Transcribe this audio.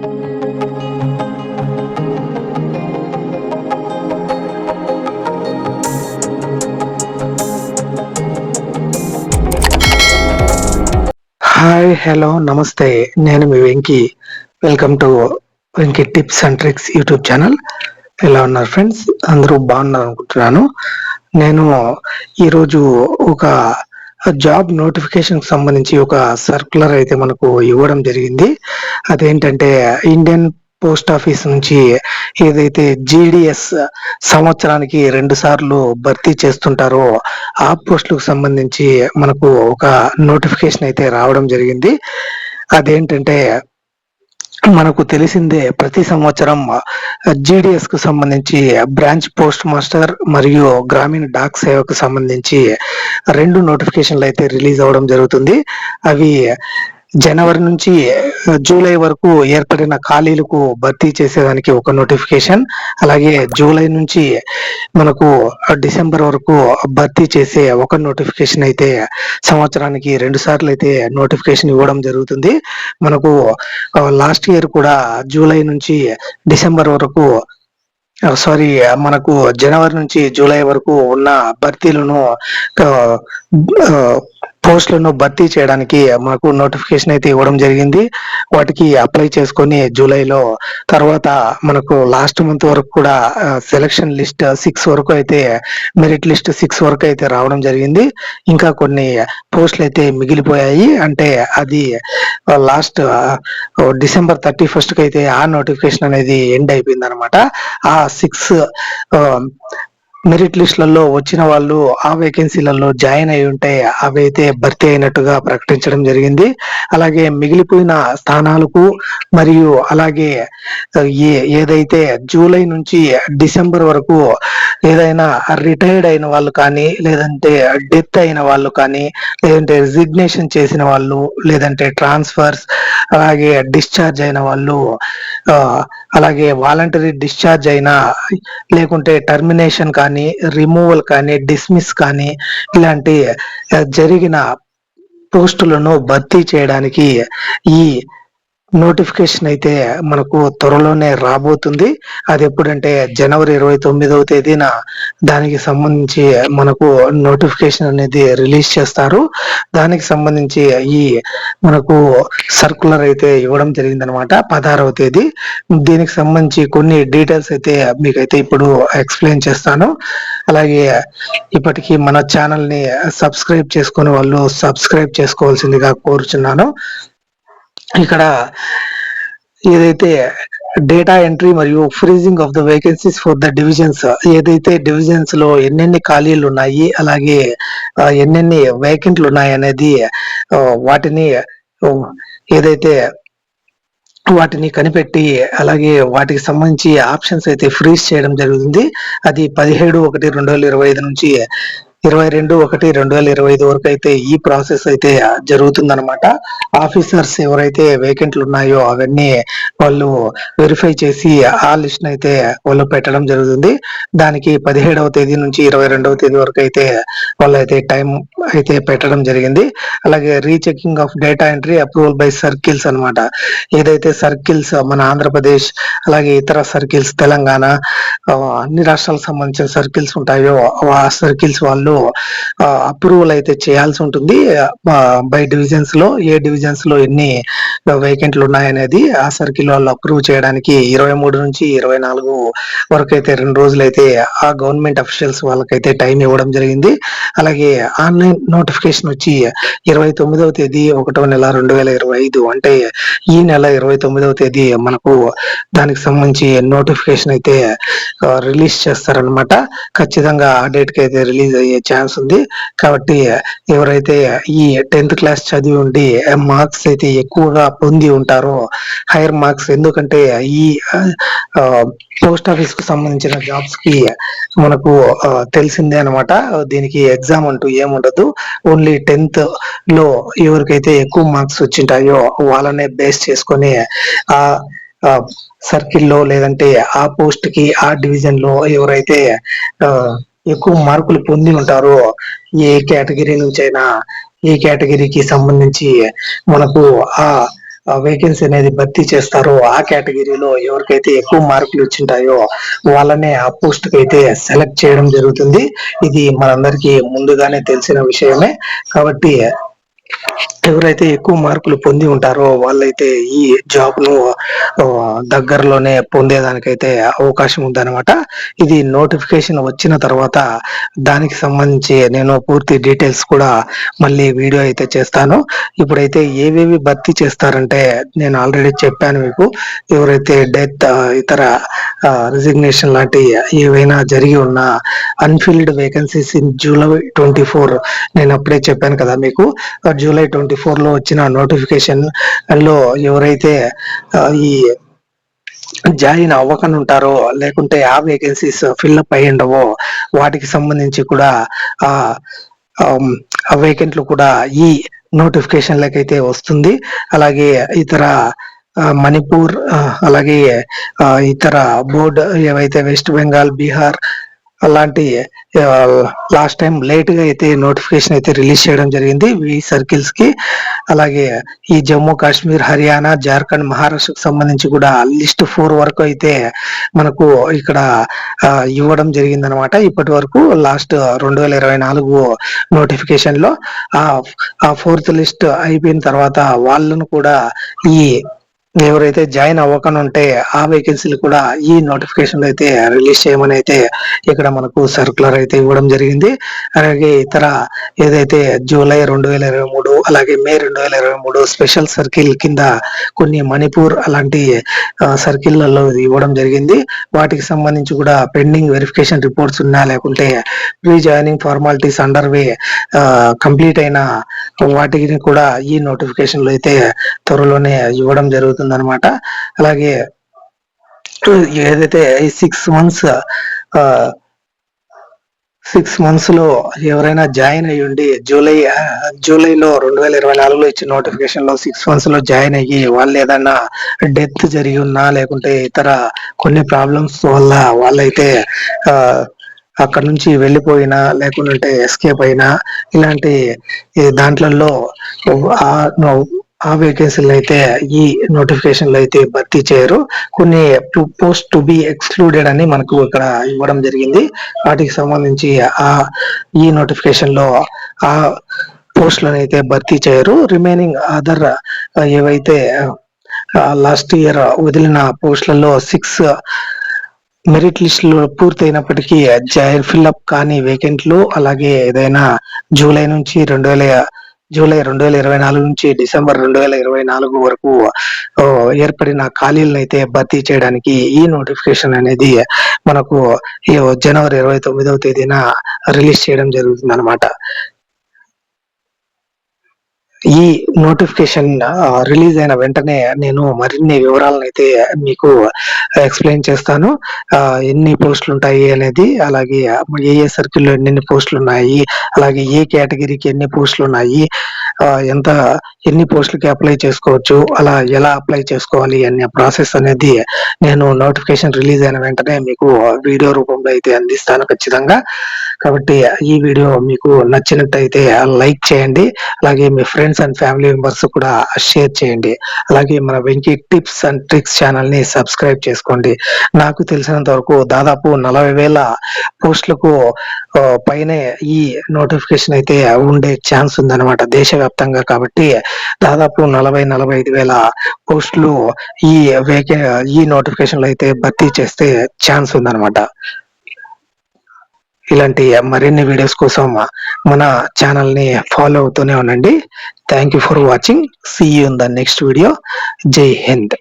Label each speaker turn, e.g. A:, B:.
A: Hi, hello, namaste. నేను మీ Venky. Welcome to Venky tips and tricks YouTube channel. ఎలా ఉన్నారు ఫ్రెండ్స్? అందరూ బాగున్నారు అనుకుంటున్నాను. నేను ఈరోజు ఒక జాబ్ నోటిఫికేషన్ సంబంధించి ఒక సర్క్యులర్ అయితే మనకు ఇవ్వడం జరిగింది. అదేంటంటే ఇండియన్ పోస్ట్ ఆఫీస్ నుంచి ఏదైతే జీడిఎస్ సంవత్సరానికి 2 సార్లు భర్తీ చేస్తుంటారో ఆ పోస్టులకు సంబంధించి మనకు ఒక నోటిఫికేషన్ అయితే రావడం జరిగింది. అదేంటంటే మనకు తెలిసిందే, ప్రతి సంవత్సరం జీడిఎస్ కు సంబంధించి బ్రాంచ్ పోస్ట్ మాస్టర్ మరియు గ్రామీణ డాక్ సేవకు సంబంధించి 2 నోటిఫికేషన్లు అయితే రిలీజ్ అవ్వడం జరుగుతుంది. అవి జనవరి నుంచి జూలై వరకు ఏర్పడిన ఖాళీలకు భర్తీ చేసేదానికి ఒక నోటిఫికేషన్, అలాగే జూలై నుంచి మనకు డిసెంబర్ వరకు భర్తీ చేసే ఒక నోటిఫికేషన్ అయితే సంవత్సరానికి 2 సార్లు అయితే నోటిఫికేషన్ ఇవ్వడం జరుగుతుంది. మనకు లాస్ట్ ఇయర్ కూడా జూలై నుంచి డిసెంబర్ వరకు మనకు జనవరి నుంచి జూలై వరకు ఉన్న భర్తీలను పోస్టులను భర్తీ చేయడానికి మనకు నోటిఫికేషన్ అయితే ఇవ్వడం జరిగింది. వాటికి అప్లై చేసుకొని జూలైలో తర్వాత మనకు లాస్ట్ మంత్ వరకు కూడా సెలక్షన్ లిస్ట్ 6 వరకు అయితే, మెరిట్ లిస్ట్ 6 వరకు అయితే రావడం జరిగింది. ఇంకా కొన్ని పోస్టులు అయితే మిగిలిపోయాయి. అంటే అది లాస్ట్ డిసెంబర్ 31st కి అయితే ఆ నోటిఫికేషన్ అనేది ఎండ్ అయిపోయింది అనమాట. ఆ 6 మెరిట్ లిస్టులలో వచ్చిన వాళ్ళు ఆ వేకెన్సీలలో జాయిన్ అయి ఉంటే అవి అయితే భర్తీ అయినట్టుగా ప్రకటించడం జరిగింది. అలాగే మిగిలిపోయిన స్థానాలకు మరియు అలాగే ఏదైతే జూలై నుంచి డిసెంబర్ వరకు ఏదైనా రిటైర్డ్ అయిన వాళ్ళు కానీ, లేదంటే డెత్ అయిన వాళ్ళు కానీ, లేదంటే రిజిగ్నేషన్ చేసిన వాళ్ళు, లేదంటే ట్రాన్స్ఫర్స్, అలాగే డిశ్చార్జ్ అయిన వాళ్ళు, అలాగే వాలంటరీ డిశ్చార్జ్ అయినా, లేకుంటే టర్మినేషన్ కానీ, రిమూవల్ కానీ, డిస్మిస్ కానీ, ఇలాంటి జరిగిన పోస్టులను భర్తీ చేయడానికి ఈ నోటిఫికేషన్ అయితే మనకు త్వరలోనే రాబోతుంది. అది ఎప్పుడంటే జనవరి 29వ తేదీన దానికి సంబంధించి మనకు నోటిఫికేషన్ అనేది రిలీజ్ చేస్తారు. దానికి సంబంధించి ఈ మనకు సర్కులర్ అయితే ఇవ్వడం జరిగింది అనమాట 16వ తేదీ. దీనికి సంబంధించి కొన్ని డీటెయిల్స్ అయితే మీకైతే ఇప్పుడు ఎక్స్ప్లెయిన్ చేస్తాను. అలాగే ఇప్పటికీ మన ఛానల్ ని సబ్స్క్రైబ్ చేసుకునే వాళ్ళు సబ్స్క్రైబ్ చేసుకోవాల్సిందిగా కోరుచున్నాను. ఇక్కడ ఏదైతే డేటా ఎంట్రీ మరియు freezing of the vacancies for the divisions, ఏదైతే డివిజన్స్ లో ఎన్నెన్ని ఖాళీలు ఉన్నాయి, అలాగే ఎన్నెన్ని వేకెంట్లు ఉన్నాయి అనేది వాటిని ఏదైతే వాటిని కనిపెట్టి, అలాగే వాటికి సంబంధించి ఆప్షన్స్ అయితే ఫ్రీజ్ చేయడం జరుగుతుంది. అది 17/1/2025 నుంచి 22/1/2025 వరకు అయితే ఈ ప్రాసెస్ అయితే జరుగుతుందన్నమాట. ఆఫీసర్స్ ఎవరైతే వేకెంట్లు ఉన్నాయో అవన్నీ వాళ్ళు వెరిఫై చేసి ఆ లిస్ట్ అయితే వాళ్ళు పెట్టడం జరుగుతుంది. దానికి 17వ తేదీ నుంచి 22వ తేదీ వరకు అయితే వాళ్ళైతే టైం అయితే పెట్టడం జరిగింది. అలాగే rechecking of data entry approval by circles అన్నమాట. ఏదైతే సర్కిల్స్ మన ఆంధ్రప్రదేశ్, అలాగే ఇతర సర్కిల్స్ తెలంగాణ, అన్ని రాష్ట్రాలకు సంబంధించిన సర్కిల్స్ ఉంటాయో ఆ సర్కిల్స్ వాళ్ళు అప్రూవల్ అయితే చేయాల్సి ఉంటుంది. బై డివిజన్స్ లో ఏ డివిజన్స్ లో ఎన్ని వేకెంట్లు ఉన్నాయనేది ఆ సర్కిల్ వాళ్ళు అప్రూవ్ చేయడానికి 23 నుంచి 24 వరకు అయితే 2 రోజులు అయితే ఆ గవర్నమెంట్ అఫీషియల్స్ వాళ్ళకైతే టైం ఇవ్వడం జరిగింది. అలాగే ఆన్లైన్ నోటిఫికేషన్ వచ్చి 29వ తేదీ 1వ నెల 2025, అంటే ఈ నెల 29వ తేదీ మనకు దానికి సంబంధించి నోటిఫికేషన్ అయితే రిలీజ్ చేస్తారనమాట. ఖచ్చితంగా ఆ డేట్ కి అయితే రిలీజ్ అయ్యే ఛాన్స్ ఉంది. కాబట్టి ఎవరైతే ఈ 10th క్లాస్ చదివి ఉండి మార్క్స్ అయితే ఎక్కువగా పొంది ఉంటారో, హైయర్ మార్క్స్, ఎందుకంటే ఈ పోస్ట్ ఆఫీస్ కు సంబంధించిన జాబ్స్ కి మనకు తెలిసిందే అనమాట, దీనికి ఎగ్జామ్ అంటూ ఏముండదు. ఓన్లీ 10th లో ఎవరికైతే ఎక్కువ మార్క్స్ వచ్చింటాయో వాళ్ళనే బేస్ చేసుకొని ఆ సర్కిల్లో, లేదంటే ఆ పోస్ట్ కి ఆ డివిజన్ లో ఎవరైతే ఎక్కువ మార్కులు పొంది ఉంటారో, ఏ కేటగిరీ నుంచి అయినా, ఏ కేటగిరీకి సంబంధించి మనకు ఆ వేకెన్సీ అనేది భర్తీ చేస్తారో ఆ కేటగిరీలో ఎవరికైతే ఎక్కువ మార్కులు వచ్చింటాయో వాళ్ళనే ఆ పోస్ట్ కి అయితే సెలెక్ట్ చేయడం జరుగుతుంది. ఇది మనందరికీ ముందుగానే తెలిసిన విషయమే. కాబట్టి ఎవరైతే ఎక్కువ మార్కులు పొంది ఉంటారో వాళ్ళైతే ఈ జాబ్ ను దగ్గరలోనే పొందేదానికైతే అవకాశం ఉందన్నమాట. ఇది నోటిఫికేషన్ వచ్చిన తర్వాత దానికి సంబంధించి నేను పూర్తి డీటెయిల్స్ కూడా మళ్ళీ వీడియో అయితే చేస్తాను. ఇప్పుడైతే ఏవేవి భర్తీ చేస్తారంటే నేను ఆల్రెడీ చెప్పాను మీకు. ఎవరైతే డెత్ ఇతర రిజిగ్నేషన్ లాంటి ఏవైనా జరిగి ఉన్న అన్ఫిల్డ్ వేకెన్సీస్ ఇన్ జూలై 24 నేను అప్పుడే చెప్పాను కదా మీకు. జూలై 24 లో వచ్చిన నోటిఫికేషన్ లో ఎవరైతే ఈ జాయిన్ అవ్వకని ఉంటారో లేకుంటే ఆ వేకెన్సీస్ ఫిల్అప్ అయ్యి ఉండవో వాటికి సంబంధించి కూడా ఆ వేకెంట్లు కూడా ఈ నోటిఫికేషన్ లకైతే వస్తుంది. అలాగే ఇతర మణిపూర్ అలాగే ఇతర బోర్డు ఏవైతే వెస్ట్ బెంగాల్, బీహార్ అలాంటి లాస్ట్ టైం లేట్ గా అయితే నోటిఫికేషన్ అయితే రిలీజ్ చేయడం జరిగింది ఈ సర్కిల్స్ కి. అలాగే ఈ జమ్మూ కాశ్మీర్, హర్యానా, జార్ఖండ్, మహారాష్ట్రకు సంబంధించి కూడా లిస్ట్ 4 వరకు అయితే మనకు ఇక్కడ ఇవ్వడం జరిగింది అనమాట. ఇప్పటి వరకు లాస్ట్ 2024 నోటిఫికేషన్ లో ఆ 4th లిస్ట్ అయిపోయిన తర్వాత వాళ్ళను కూడా ఈ ఎవరైతే జాయిన్ అవ్వకుండా ఉంటే ఆ వేకెన్సీలు కూడా ఈ నోటిఫికేషన్ లో అయితే రిలీజ్ చేయమని అయితే ఇక్కడ మనకు సర్క్యులర్ అయితే ఇవ్వడం జరిగింది. అలాగే ఇతర ఏదైతే జూలై 2023 అలాగే మే 2023 స్పెషల్ సర్కిల్ కింద కొన్ని మణిపూర్ అలాంటి సర్కిళ్లలో ఇవ్వడం జరిగింది. వాటికి సంబంధించి కూడా పెండింగ్ వెరిఫికేషన్ రిపోర్ట్స్ ఉన్నా లేకుంటే ప్రీ జాయినింగ్ ఫార్మాలిటీస్ అండర్ వే కంప్లీట్ అయిన వాటిని కూడా ఈ నోటిఫికేషన్ లో అయితే త్వరలోనే ఇవ్వడం జరుగుతుంది అన్నమాట. అలాగే ఏదైతే ఈ 6 మంత్స్ లో ఎవరైనా జాయిన్ అయ్యి ఉండి జూలైలో 2024లో ఇచ్చిన నోటిఫికేషన్ లో 6 మంత్స్ లో జాయిన్ అయ్యి వాళ్ళు ఏదైనా డెత్ జరిగి ఉన్నా లేకుంటే ఇతర కొన్ని ప్రాబ్లమ్స్ వల్ల వాళ్ళైతే అక్కడ నుంచి వెళ్ళిపోయినా లేకుంటే ఎస్కేప్ అయినా ఇలాంటి దాంట్లలో ఆ వేకెన్సీలు అయితే ఈ నోటిఫికేషన్ లో అయితే భర్తీ చేయరు. కొన్ని పోస్ట్ టు బి ఎక్స్క్లూడెడ్ అని మనకు ఇక్కడ ఇవ్వడం జరిగింది. వాటికి సంబంధించి ఈ నోటిఫికేషన్ లో ఆ పోస్టులను అయితే భర్తీ చేయరు. రిమైనింగ్ అదర్ ఏవైతే లాస్ట్ ఇయర్ వదిలిన పోస్టులలో 6 మెరిట్ లిస్టులు పూర్తయినప్పటికీ ఫిల్అప్ కాని వేకెంట్లు అలాగే ఏదైనా జూలై 2024 నుంచి డిసెంబర్ 2024 వరకు ఏర్పడిన ఖాళీలను అయితే భర్తీ చేయడానికి ఈ నోటిఫికేషన్ అనేది మనకు జనవరి 29వ తేదీన రిలీజ్ చేయడం జరుగుతుంది అనమాట. ఈ నోటిఫికేషన్ రిలీజ్ అయిన వెంటనే నేను మరిన్ని వివరాలను అయితే మీకు ఎక్స్ప్లెయిన్ చేస్తాను. ఎన్ని పోస్టులు ఉంటాయి అనేది, అలాగే ఏ సర్కిల్లో ఎన్ని పోస్టులు ఉన్నాయి, అలాగే ఏ కేటగిరీకి ఎన్ని పోస్టులు ఉన్నాయి, ఎన్ని పోస్టులకి అప్లై చేసుకోవచ్చు, అలా ఎలా అప్లై చేసుకోవాలి అనే ప్రాసెస్ అనేది నేను నోటిఫికేషన్ రిలీజ్ అయిన వెంటనే మీకు వీడియో రూపంలో అయితే అందిస్తాను ఖచ్చితంగా. కాబట్టి ఈ వీడియో మీకు నచ్చినట్టయితే లైక్ చేయండి. అలాగే మీ ఫ్రెండ్స్ అండ్ ఫ్యామిలీ మెంబర్స్ కూడా షేర్ చేయండి. అలాగే మన Venky tips and tricks channel ని సబ్స్క్రైబ్ చేసుకోండి. నాకు తెలిసినంత వరకు దాదాపు 40,000 పోస్టులకు పైనే ఈ నోటిఫికేషన్ అయితే ఉండే ఛాన్స్ ఉందన్నమాట దేశవ్యాప్తంగా. కాబట్టి దాదాపు 40,000-45,000 పోస్టులు ఈ నోటిఫికేషన్ లో అయితే భర్తీ చేస్తే ఛాన్స్ ఉందన్నమాట. ఇలాంటి మరిన్ని వీడియోస్ కోసం మన ఛానల్ ని ఫాలో అవుతూనే ఉండండి. Thank you for watching. See you in the next video. Jai Hind.